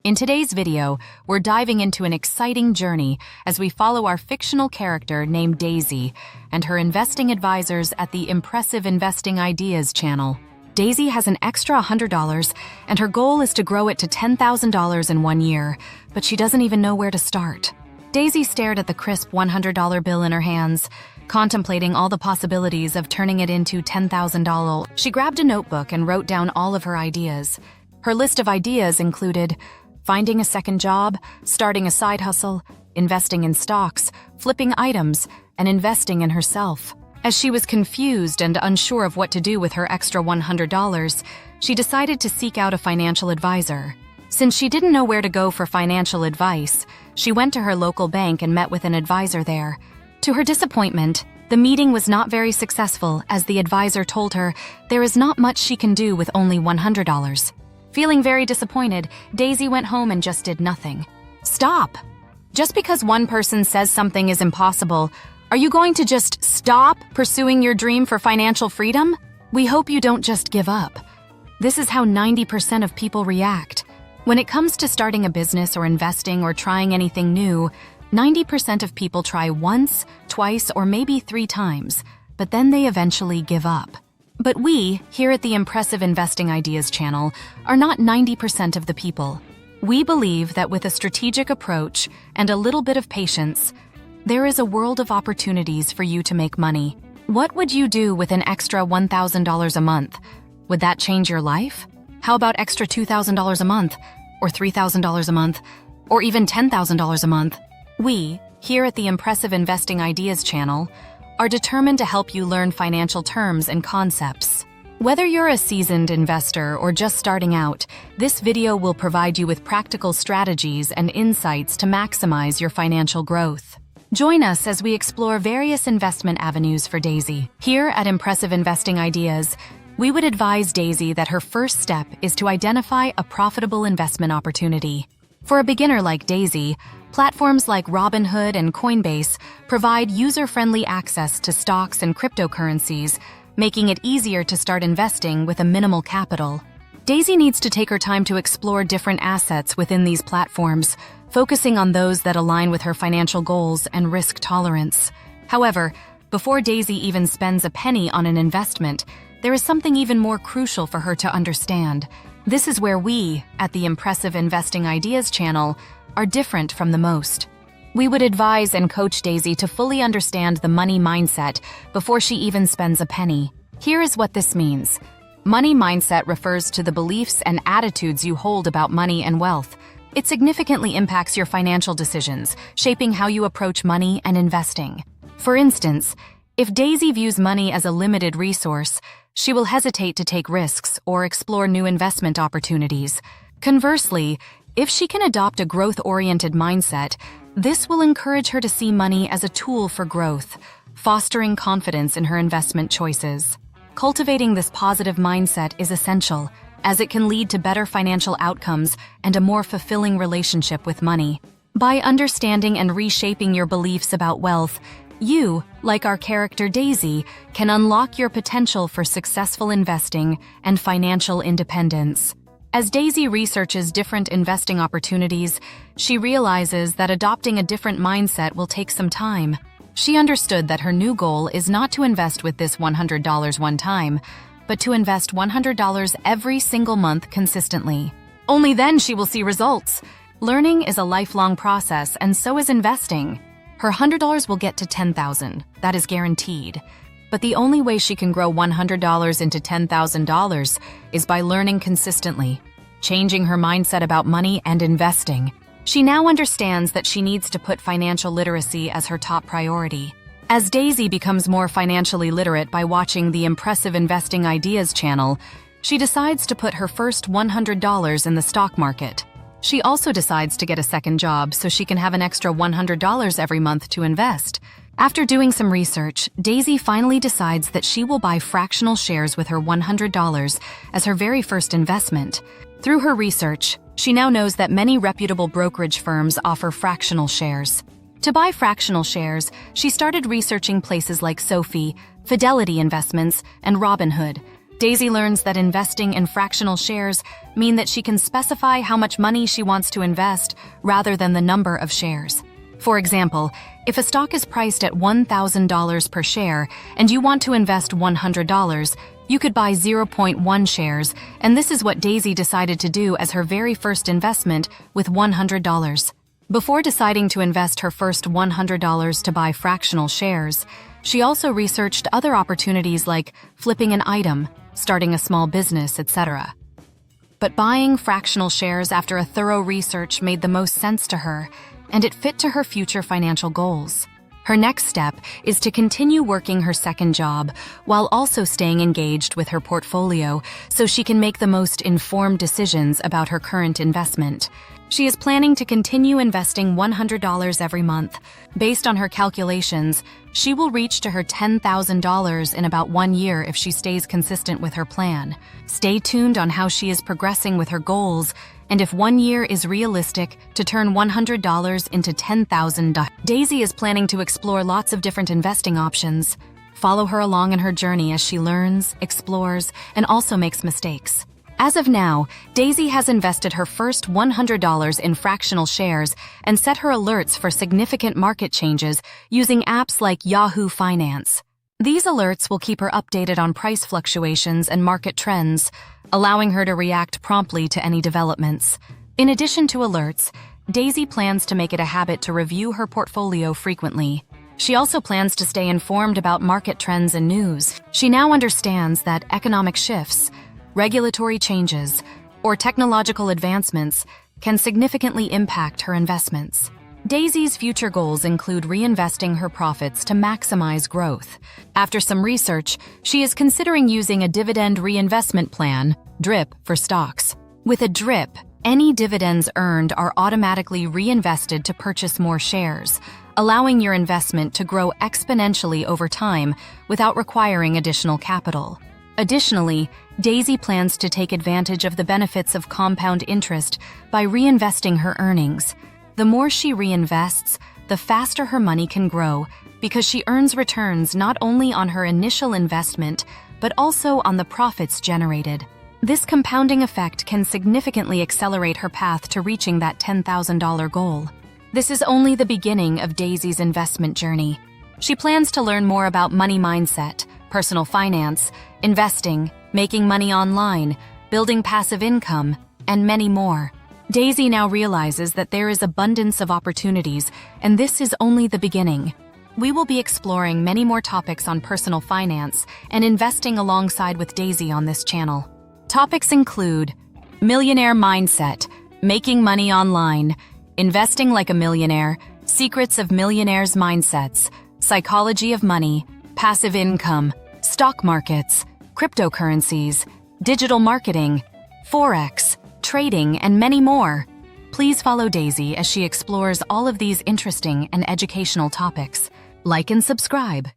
In today's video, we're diving into an exciting journey as we follow our fictional character named Daisy and her investing advisors at the Impressive Investing Ideas channel. Daisy has an extra $100 and her goal is to grow it to $10,000 in 1 year, but she doesn't even know where to start. Daisy stared at the crisp $100 bill in her hands, contemplating all the possibilities of turning it into $10,000. She grabbed a notebook and wrote down all of her ideas. Her list of ideas included finding a second job, starting a side hustle, investing in stocks, flipping items, and investing in herself. As she was confused and unsure of what to do with her extra $100, she decided to seek out a financial advisor. Since she didn't know where to go for financial advice, she went to her local bank and met with an advisor there. To her disappointment, the meeting was not very successful as the advisor told her there is not much she can do with only $100. Feeling very disappointed, Daisy went home and just did nothing. Stop! Just because one person says something is impossible, are you going to just stop pursuing your dream for financial freedom? We hope you don't just give up. This is how 90% of people react. When it comes to starting a business or investing or trying anything new, 90% of people try once, twice, or maybe 3 times, but then they eventually give up. But we, here at the Impressive Investing Ideas channel, are not 90% of the people. We believe that with a strategic approach and a little bit of patience, there is a world of opportunities for you to make money. What would you do with an extra $1,000 a month? Would that change your life? How about extra $2,000 a month, or $3,000 a month, or even $10,000 a month? We, here at the Impressive Investing Ideas channel, are determined to help you learn financial terms and concepts. Whether you're a seasoned investor or just starting out, this video will provide you with practical strategies and insights to maximize your financial growth. Join us as we explore various investment avenues for Daisy. Here at Impressive Investing Ideas, we would advise Daisy that her first step is to identify a profitable investment opportunity. For a beginner like Daisy, platforms like Robinhood and Coinbase provide user-friendly access to stocks and cryptocurrencies, making it easier to start investing with a minimal capital. Daisy needs to take her time to explore different assets within these platforms, focusing on those that align with her financial goals and risk tolerance. However, before Daisy even spends a penny on an investment, there is something even more crucial for her to understand. This is where we, at the Impressive Investing Ideas channel, are different from the most. We would advise and coach Daisy to fully understand the money mindset before she even spends a penny. Here is what this means. Money mindset refers to the beliefs and attitudes you hold about money and wealth. It significantly impacts your financial decisions, shaping how you approach money and investing. For instance, if Daisy views money as a limited resource, she will hesitate to take risks or explore new investment opportunities. Conversely, if she can adopt a growth-oriented mindset, this will encourage her to see money as a tool for growth, fostering confidence in her investment choices. Cultivating this positive mindset is essential, as it can lead to better financial outcomes and a more fulfilling relationship with money. By understanding and reshaping your beliefs about wealth, you, like our character Daisy, can unlock your potential for successful investing and financial independence. As Daisy researches different investing opportunities, she realizes that adopting a different mindset will take some time. She understood that her new goal is not to invest with this $100 one time, but to invest $100 every single month consistently. Only then she will see results. Learning is a lifelong process, and so is investing. Her $100 will get to $10,000, that is guaranteed. But the only way she can grow $100 into $10,000 is by learning consistently, changing her mindset about money and investing. She now understands that she needs to put financial literacy as her top priority. As Daisy becomes more financially literate by watching the Impressive Investing Ideas channel, she decides to put her first $100 in the stock market. She also decides to get a second job so she can have an extra $100 every month to invest. After doing some research, Daisy finally decides that she will buy fractional shares with her $100 as her very first investment. Through her research, she now knows that many reputable brokerage firms offer fractional shares. To buy fractional shares, she started researching places like Sophie, Fidelity Investments, and Robinhood. Daisy learns that investing in fractional shares mean that she can specify how much money she wants to invest rather than the number of shares. For example, if a stock is priced at $1,000 per share and you want to invest $100, you could buy 0.1 shares, and this is what Daisy decided to do as her very first investment with $100. Before deciding to invest her first $100 to buy fractional shares, she also researched other opportunities like flipping an item, starting a small business, etc. But buying fractional shares after a thorough research made the most sense to her, and it fit to her future financial goals. Her next step is to continue working her second job while also staying engaged with her portfolio so she can make the most informed decisions about her current investment. She is planning to continue investing $100 every month. Based on her calculations, she will reach to her $10,000 in about 1 year if she stays consistent with her plan. Stay tuned on how she is progressing with her goals, and if 1 year is realistic, to turn $100 into $10,000. Daisy is planning to explore lots of different investing options. Follow her along in her journey as she learns, explores, and also makes mistakes. As of now, Daisy has invested her first $100 in fractional shares and set her alerts for significant market changes using apps like Yahoo Finance. These alerts will keep her updated on price fluctuations and market trends, allowing her to react promptly to any developments. In addition to alerts, Daisy plans to make it a habit to review her portfolio frequently. She also plans to stay informed about market trends and news. She now understands that economic shifts, regulatory changes, or technological advancements can significantly impact her investments. Daisy's future goals include reinvesting her profits to maximize growth. After some research, she is considering using a dividend reinvestment plan, DRIP, for stocks. With a DRIP, any dividends earned are automatically reinvested to purchase more shares, allowing your investment to grow exponentially over time without requiring additional capital. Additionally, Daisy plans to take advantage of the benefits of compound interest by reinvesting her earnings. The more she reinvests, the faster her money can grow because she earns returns not only on her initial investment, but also on the profits generated. This compounding effect can significantly accelerate her path to reaching that $10,000 goal. This is only the beginning of Daisy's investment journey. She plans to learn more about money mindset, personal finance, investing, making money online, building passive income, and many more. Daisy now realizes that there is abundance of opportunities, and this is only the beginning. We will be exploring many more topics on personal finance and investing alongside with Daisy on this channel. Topics include millionaire mindset, making money online, investing like a millionaire, secrets of millionaires' mindsets, psychology of money, passive income, stock markets, cryptocurrencies, digital marketing, forex, trading, and many more. Please follow Daisy as she explores all of these interesting and educational topics. Like and subscribe.